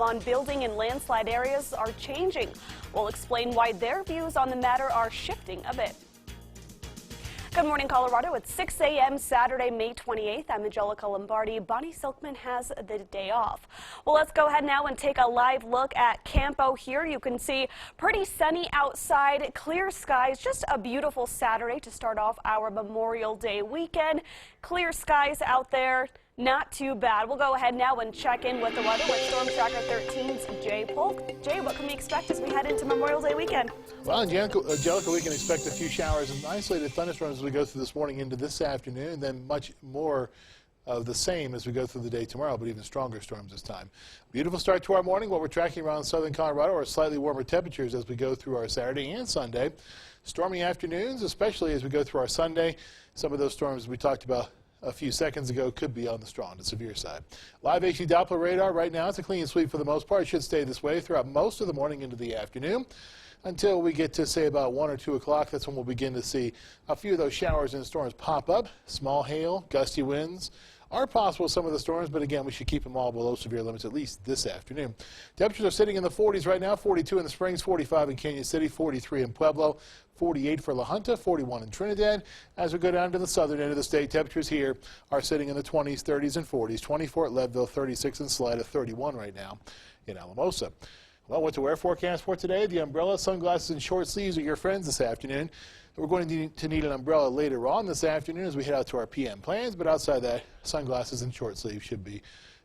some on building and landslide areas are changing. We'll explain why their views on the matter are shifting a bit. Good morning, Colorado. It's 6 a.m. Saturday, May 28th. I'm Angelica Lombardi. Bonnie Silkman has the day off. Well, let's go ahead now and take a live look at Campo here. You can see pretty sunny outside, clear skies, just a beautiful Saturday to start off our Memorial Day weekend. Clear skies out there. Not too bad. We'll go ahead now and check in with the weather with Storm Tracker 13's Jay Polk. Jay, what can we expect as we head into Memorial Day weekend? Well, Angelica, we can expect a few showers and isolated thunderstorms as we go through this morning into this afternoon, then much more of the same as we go through the day tomorrow, but even stronger storms this time. Beautiful start to our morning. What we're tracking around southern Colorado are slightly warmer temperatures as we go through our Saturday and Sunday. Stormy afternoons, especially as we go through our Sunday. Some of those storms we talked about a few seconds ago could be on the strong to severe side. Live HD Doppler radar right now. It's a clean sweep for the most part. It should stay this way throughout most of the morning into the afternoon until we get to, say, about 1 or 2 o'clock. That's when we'll begin to see a few of those showers and storms pop up. Small hail, gusty winds are possible with some of the storms, but again, we should keep them all below severe limits at least this afternoon. Temperatures are sitting in the 40s right now, 42 in the Springs, 45 in Canyon City, 43 in Pueblo, 48 for La Junta, 41 in Trinidad. As we go down to the southern end of the state, temperatures here are sitting in the 20s, 30s, and 40s. 24 at Leadville, 36 in Salida, 31 right now in Alamosa. Well, what to wear forecast for today? The umbrella, sunglasses, and short sleeves are your friends this afternoon. We're going to need an umbrella later on this afternoon as we head out to our PM plans, but outside that, sunglasses and short sleeves should be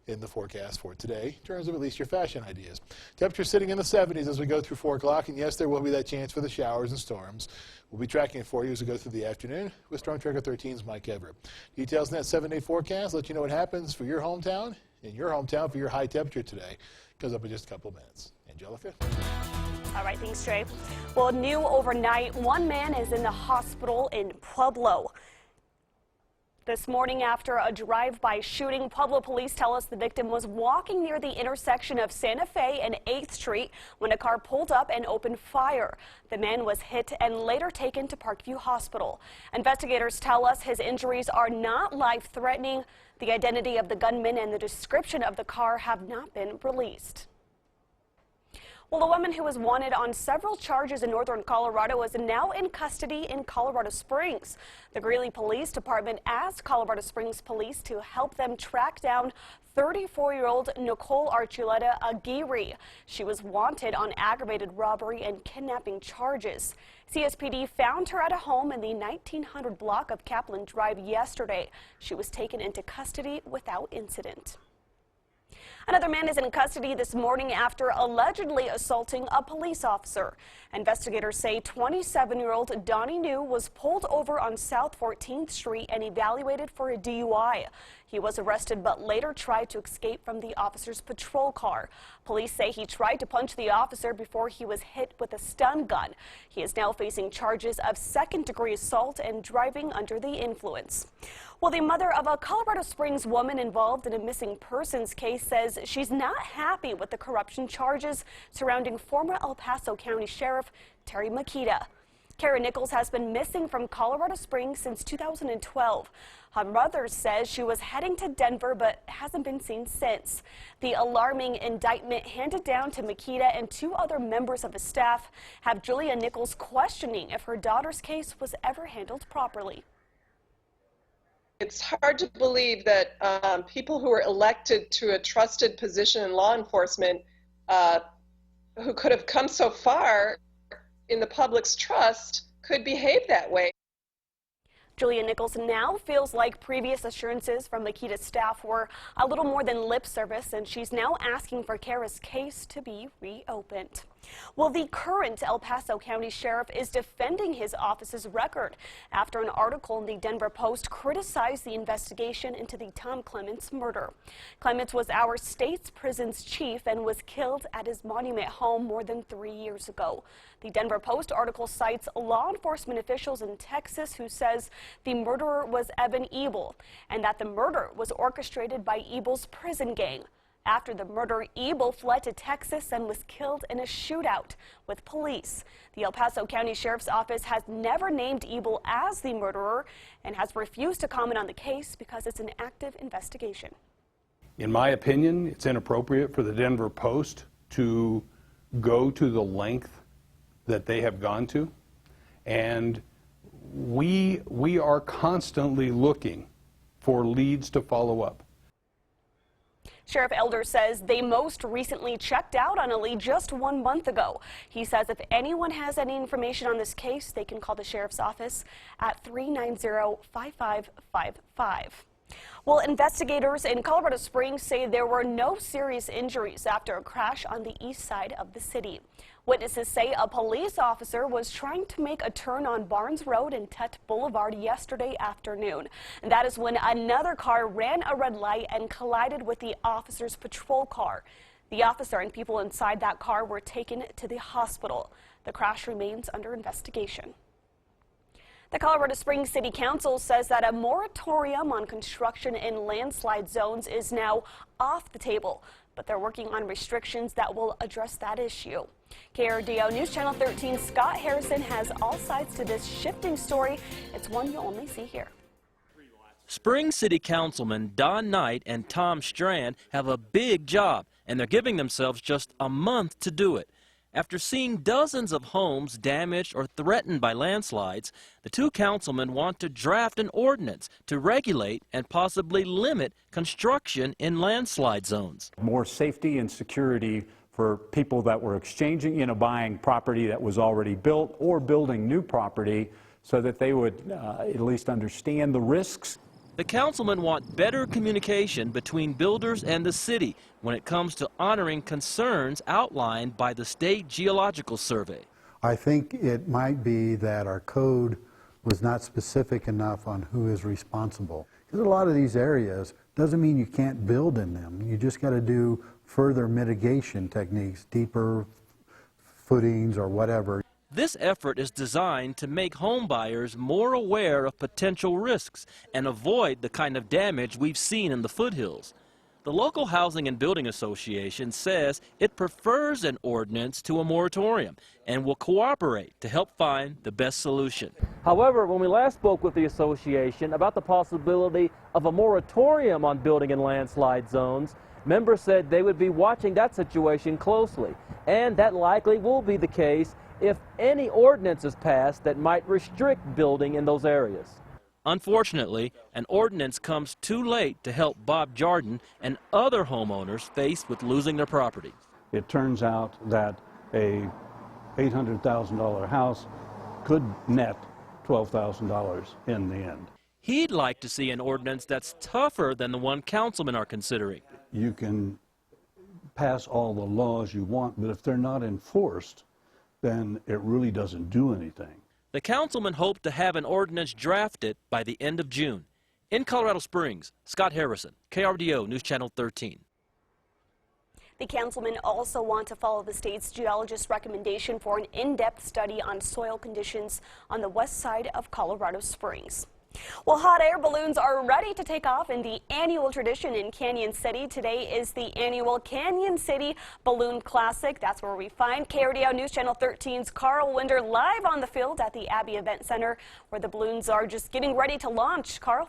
in the forecast for today, in terms of at least your fashion ideas. Temperature sitting in the 70s as we go through 4 o'clock, and yes, there will be that chance for the showers and storms. We'll be tracking it for you as we go through the afternoon with Storm Tracker 13's Mike Everett. Details in that 7-day forecast let you know what happens for your hometown, for your high temperature today. Goes up in just a couple of minutes. Angelica? All right, thanks, Trey. Well, new overnight, one man is in the hospital in Pueblo. This morning after a drive-by shooting, Pueblo police tell us the victim was walking near the intersection of Santa Fe and 8th Street when a car pulled up and opened fire. The man was hit and later taken to Parkview Hospital. Investigators tell us his injuries are not life-threatening. The identity of the gunman and the description of the car have not been released. Well, a woman who was wanted on several charges in northern Colorado is now in custody in Colorado Springs. The Greeley Police Department asked Colorado Springs Police to help them track down 34-year-old Nicole Archuleta Aguirre. She was wanted on aggravated robbery and kidnapping charges. CSPD found her at a home in the 1900 block of Kaplan Drive yesterday. She was taken into custody without incident. Another man is in custody this morning after allegedly assaulting a police officer. Investigators say 27-year-old Donnie New was pulled over on South 14th Street and evaluated for a DUI. He was arrested but later tried to escape from the officer's patrol car. Police say he tried to punch the officer before he was hit with a stun gun. He is now facing charges of second-degree assault and driving under the influence. Well, the mother of a Colorado Springs woman involved in a missing persons case says she's not happy with the corruption charges surrounding former El Paso County Sheriff Terry Makita. Kara Nichols has been missing from Colorado Springs since 2012. Her mother says she was heading to Denver but hasn't been seen since. The alarming indictment handed down to Makita and 2 other members of his staff have Julia Nichols questioning if her daughter's case was ever handled properly. It's hard to believe that people who were elected to a trusted position in law enforcement, who could have come so far in the public's trust, could behave that way. Julia Nichols now feels like previous assurances from Makita's staff were a little more than lip service, and she's now asking for Kara's case to be reopened. Well, the current El Paso County Sheriff is defending his office's record after an article in the Denver Post criticized the investigation into the Tom Clements murder. Clements was our state's prisons chief and was killed at his Monument home more than 3 years ago. The Denver Post article cites law enforcement officials in Texas who says the murderer was Evan Ebel and that the murder was orchestrated by Ebel's prison gang. After the murder, Ebel fled to Texas and was killed in a shootout with police. The El Paso County Sheriff's Office has never named Ebel as the murderer and has refused to comment on the case because it's an active investigation. In my opinion, it's inappropriate for the Denver Post to go to the length that they have gone to, and we are constantly looking for leads to follow up. Sheriff Elder says they most recently checked out on a lead just 1 month ago. He says if anyone has any information on this case, they can call the sheriff's office at 390-5555. Well, investigators in Colorado Springs say there were no serious injuries after a crash on the east side of the city. Witnesses say a police officer was trying to make a turn on Barnes Road and Tett Boulevard yesterday afternoon. And that is when another car ran a red light and collided with the officer's patrol car. The officer and people inside that car were taken to the hospital. The crash remains under investigation. The Colorado Springs City Council says that a moratorium on construction in landslide zones is now off the table, but they're working on restrictions that will address that issue. KRDO News Channel 13 Scott Harrison has all sides to this shifting story. It's one you'll only see here. Springs City Councilman Don Knight and Tom Strand have a big job, and they're giving themselves just a month to do it. After seeing dozens of homes damaged or threatened by landslides, the two councilmen want to draft an ordinance to regulate and possibly limit construction in landslide zones. More safety and security for people that were exchanging, buying property that was already built or building new property so that they would at least understand the risks. The councilmen want better communication between builders and the city when it comes to honoring concerns outlined by the State Geological Survey. I think it might be that our code was not specific enough on who is responsible. Because a lot of these areas doesn't mean you can't build in them. You just got to do further mitigation techniques, deeper footings or whatever. This effort is designed to make home buyers more aware of potential risks and avoid the kind of damage we've seen in the foothills. The local Housing and Building Association says it prefers an ordinance to a moratorium and will cooperate to help find the best solution. However, when we last spoke with the association about the possibility of a moratorium on building in landslide zones, members said they would be watching that situation closely, and that likely will be the case if any ordinance is passed that might restrict building in those areas. Unfortunately, an ordinance comes too late to help Bob Jordan and other homeowners faced with losing their property. It turns out that a $800,000 house could net $12,000 in the end. He'd like to see an ordinance that's tougher than the one councilmen are considering. You can pass all the laws you want, but if they're not enforced, then it really doesn't do anything. The councilmen hope to have an ordinance drafted by the end of June. In Colorado Springs, Scott Harrison, KRDO News Channel 13. The councilmen also want to follow the state's geologist's recommendation for an in-depth study on soil conditions on the west side of Colorado Springs. Well, hot air balloons are ready to take off in the annual tradition in Canyon City. Today is the annual Canyon City Balloon Classic. That's where we find KRDO News Channel 13's Carl Winder live on the field at the Abbey Event Center, where the balloons are just getting ready to launch. Carl?